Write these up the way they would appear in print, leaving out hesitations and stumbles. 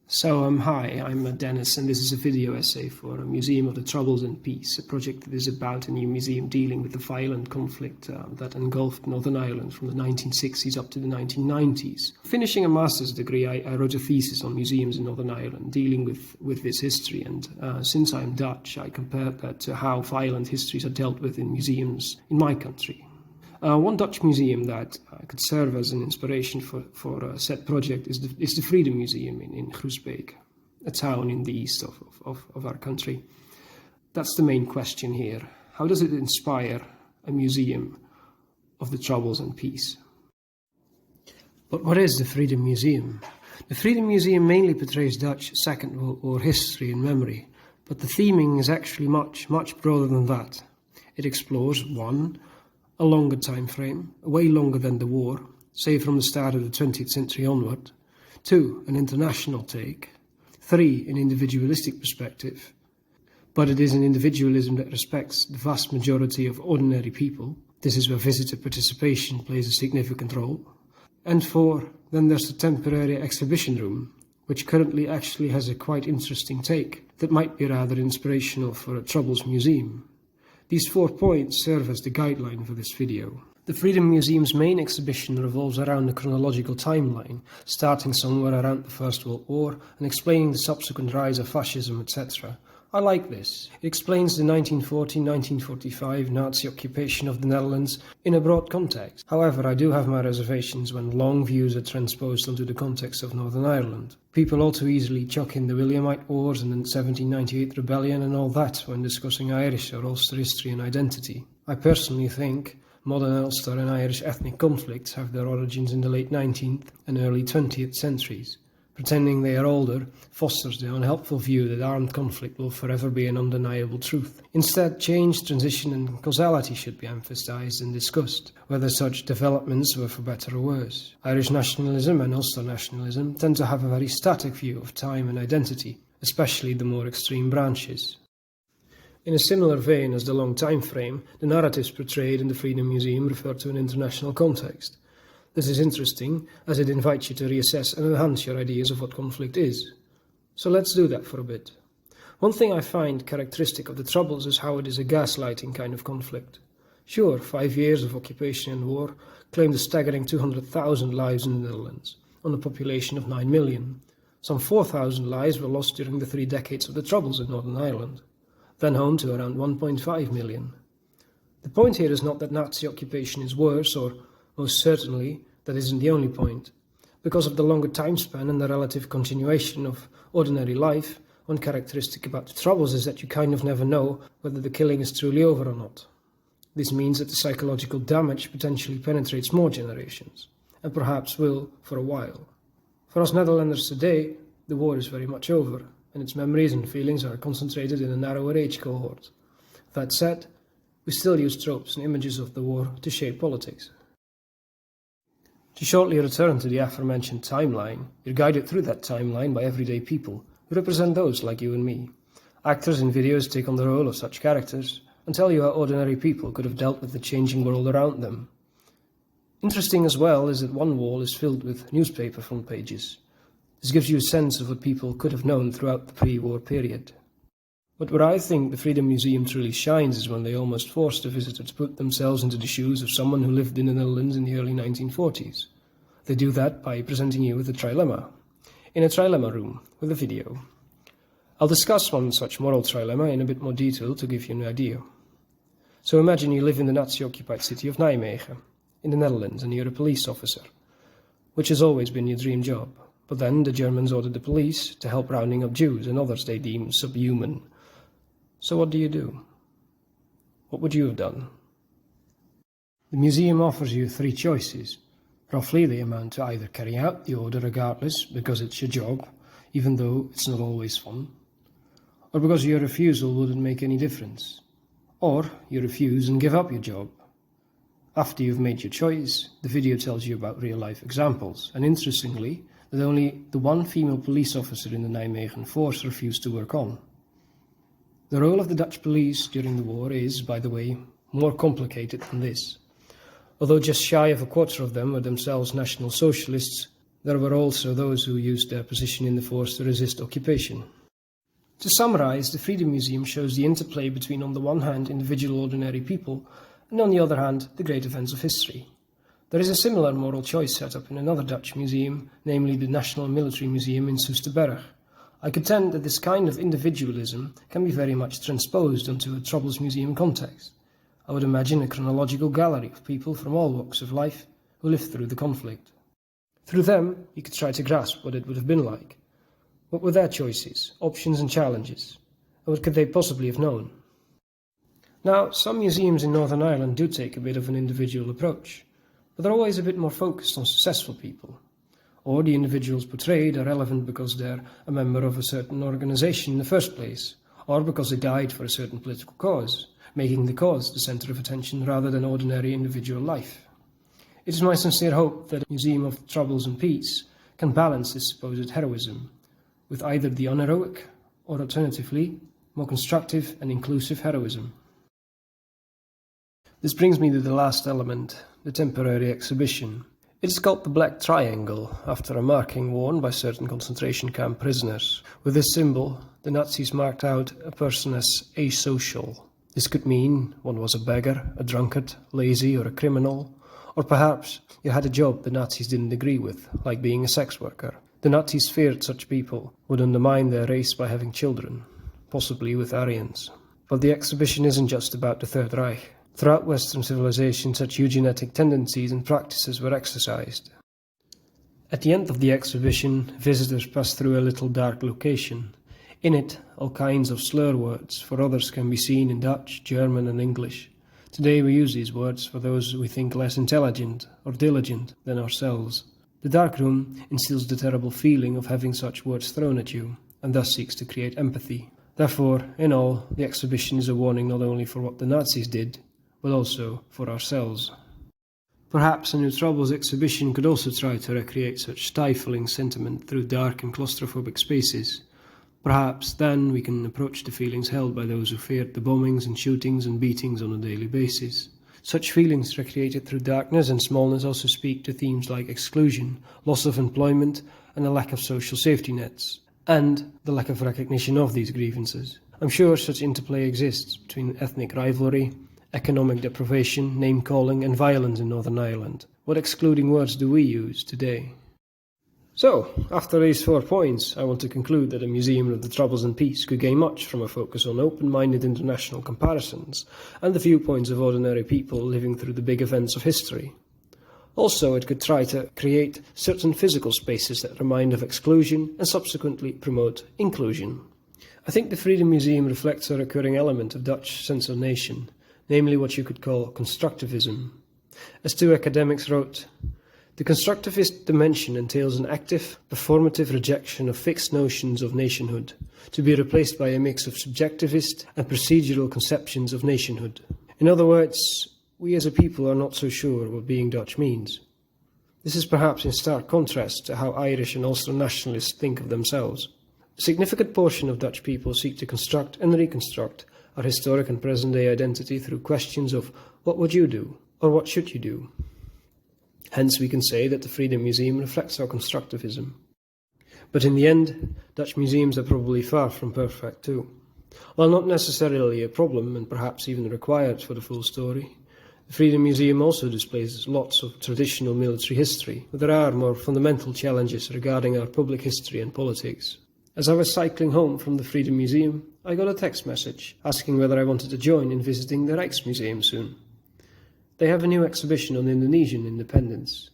Hi, I'm Dennis, and this is a video essay for a Museum of the Troubles and Peace, a project that is about a new museum dealing with the violent conflict that engulfed Northern Ireland from the 1960s up to the 1990s. Finishing a master's degree, I wrote a thesis on museums in Northern Ireland dealing with this history, and since I'm Dutch, I compared that to how violent histories are dealt with in museums in my country. One Dutch museum that could serve as an inspiration for a set project is the Freedom Museum in Groesbeek, a town in the east of our country. That's the main question here. How does it inspire a museum of the Troubles and Peace? But what is the Freedom Museum? The Freedom Museum mainly portrays Dutch Second World War history and memory, but the theming is actually much broader than that. It explores, 1, a longer time frame, way longer than the war, say from the start of the 20th century onward. 2, an international take. 3, an individualistic perspective. But it is an individualism that respects the vast majority of ordinary people. This is where visitor participation plays a significant role. And 4, then there's the temporary exhibition room, which currently actually has a quite interesting take that might be rather inspirational for a Troubles museum. These 4 points serve as the guideline for this video. The Freedom Museum's main exhibition revolves around a chronological timeline, starting somewhere around the First World War and explaining the subsequent rise of fascism, etc. I like this. It explains the 1940-1945 Nazi occupation of the Netherlands in a broad context. However, I do have my reservations when long views are transposed onto the context of Northern Ireland. People all too easily chuck in the Williamite Wars and the 1798 rebellion and all that when discussing Irish or Ulster history and identity. I personally think modern Ulster and Irish ethnic conflicts have their origins in the late 19th and early 20th centuries. Pretending they are older fosters the unhelpful view that armed conflict will forever be an undeniable truth. Instead, change, transition and causality should be emphasised and discussed, whether such developments were for better or worse. Irish nationalism and Ulster nationalism tend to have a very static view of time and identity, especially the more extreme branches. In a similar vein as the long time frame, the narratives portrayed in the Freedom Museum refer to an international context. This is interesting, as it invites you to reassess and enhance your ideas of what conflict is. So let's do that for a bit. One thing I find characteristic of the Troubles is how it is a gaslighting kind of conflict. Sure, 5 years of occupation and war claimed a staggering 200,000 lives in the Netherlands, on a population of 9 million. Some 4,000 lives were lost during the 3 decades of the Troubles in Northern Ireland, then home to around 1.5 million. The point here is not that Nazi occupation is worse, or most certainly, that isn't the only point. Because of the longer time span and the relative continuation of ordinary life, one characteristic about the Troubles is that you kind of never know whether the killing is truly over or not. This means that the psychological damage potentially penetrates more generations, and perhaps will for a while. For us Netherlanders today, the war is very much over, and its memories and feelings are concentrated in a narrower age cohort. That said, we still use tropes and images of the war to shape politics. To shortly return to the aforementioned timeline, you're guided through that timeline by everyday people who represent those like you and me. Actors in videos take on the role of such characters and tell you how ordinary people could have dealt with the changing world around them. Interesting as well is that one wall is filled with newspaper front pages. This gives you a sense of what people could have known throughout the pre-war period. But where I think the Freedom Museum truly shines is when they almost force the visitor to put themselves into the shoes of someone who lived in the Netherlands in the early 1940s. They do that by presenting you with a trilemma, in a trilemma room, with a video. I'll discuss one such moral trilemma in a bit more detail to give you an idea. So imagine you live in the Nazi-occupied city of Nijmegen, in the Netherlands, and you're a police officer, which has always been your dream job. But then the Germans ordered the police to help rounding up Jews and others they deem subhuman. So what do? What would you have done? The museum offers you 3 choices. Roughly they amount to either carrying out the order regardless because it's your job, even though it's not always fun, or because your refusal wouldn't make any difference, or you refuse and give up your job. After you've made your choice, the video tells you about real-life examples, and interestingly, that only the one female police officer in the Nijmegen force refused to work on. The role of the Dutch police during the war is, by the way, more complicated than this. Although just shy of a quarter of them were themselves National Socialists, There were also those who used their position in the force to resist occupation. To summarize, the Freedom Museum shows the interplay between, on the one hand, individual ordinary people, and on the other hand, the great events of history. There is a similar moral choice set up in another Dutch museum, namely the National Military Museum in Soesterberg. I contend that this kind of individualism can be very much transposed onto a Troubles Museum context. I would imagine a chronological gallery of people from all walks of life who lived through the conflict. Through them, you could try to grasp what it would have been like. What were their choices, options and challenges? And what could they possibly have known? Now, some museums in Northern Ireland do take a bit of an individual approach, but they're always a bit more focused on successful people. Or the individuals portrayed are relevant because they're a member of a certain organisation in the first place, or because they died for a certain political cause, making the cause the centre of attention rather than ordinary individual life. It is my sincere hope that a museum of troubles and peace can balance this supposed heroism with either the unheroic or, alternatively, more constructive and inclusive heroism. This brings me to the last element, the temporary exhibition. It is called the Black Triangle, after a marking worn by certain concentration camp prisoners. With this symbol, the Nazis marked out a person as asocial. This could mean one was a beggar, a drunkard, lazy, or a criminal, or perhaps you had a job the Nazis didn't agree with, like being a sex worker. The Nazis feared such people would undermine their race by having children, possibly with Aryans. But the exhibition isn't just about the Third Reich. Throughout Western civilization, such eugenetic tendencies and practices were exercised. At the end of the exhibition, visitors pass through a little dark location. In it, all kinds of slur words for others can be seen in Dutch, German and English. Today we use these words for those we think less intelligent or diligent than ourselves. The dark room instills the terrible feeling of having such words thrown at you, and thus seeks to create empathy. Therefore, in all, the exhibition is a warning not only for what the Nazis did, but also for ourselves. Perhaps a New Troubles exhibition could also try to recreate such stifling sentiment through dark and claustrophobic spaces. Perhaps then we can approach the feelings held by those who feared the bombings and shootings and beatings on a daily basis. Such feelings recreated through darkness and smallness also speak to themes like exclusion, loss of employment, and a lack of social safety nets, and the lack of recognition of these grievances. I'm sure such interplay exists between ethnic rivalry, economic deprivation, name-calling, and violence in Northern Ireland. What excluding words do we use today? So, after these 4 points, I want to conclude that a museum of the Troubles and Peace could gain much from a focus on open-minded international comparisons and the viewpoints of ordinary people living through the big events of history. Also, it could try to create certain physical spaces that remind of exclusion and subsequently promote inclusion. I think the Freedom Museum reflects a recurring element of Dutch sense of nation, namely what you could call constructivism. As 2 academics wrote, the constructivist dimension entails an active, performative rejection of fixed notions of nationhood, to be replaced by a mix of subjectivist and procedural conceptions of nationhood. In other words, we as a people are not so sure what being Dutch means. This is perhaps in stark contrast to how Irish and Ulster nationalists think of themselves. A significant portion of Dutch people seek to construct and reconstruct our historic and present-day identity through questions of what would you do, or what should you do. Hence we can say that the Freedom Museum reflects our constructivism. But in the end, Dutch museums are probably far from perfect too. While not necessarily a problem, and perhaps even required for the full story, the Freedom Museum also displays lots of traditional military history, but there are more fundamental challenges regarding our public history and politics. As I was cycling home from the Freedom Museum, I got a text message asking whether I wanted to join in visiting the Rijksmuseum soon. They have a new exhibition on Indonesian independence.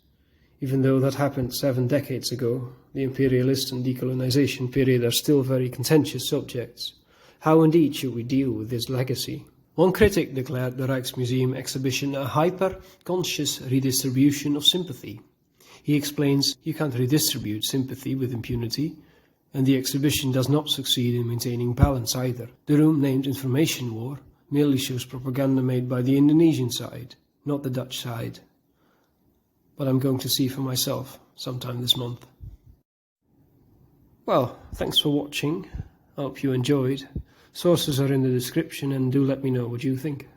Even though that happened 7 decades ago, the imperialist and decolonization period are still very contentious subjects. How indeed should we deal with this legacy? One critic declared the Rijksmuseum exhibition a hyper-conscious redistribution of sympathy. He explains you can't redistribute sympathy with impunity, and the exhibition does not succeed in maintaining balance either. The room named Information War merely shows propaganda made by the Indonesian side, not the Dutch side. But I'm going to see for myself sometime this month. Well, thanks for watching. I hope you enjoyed. Sources are in the description and do let me know what you think.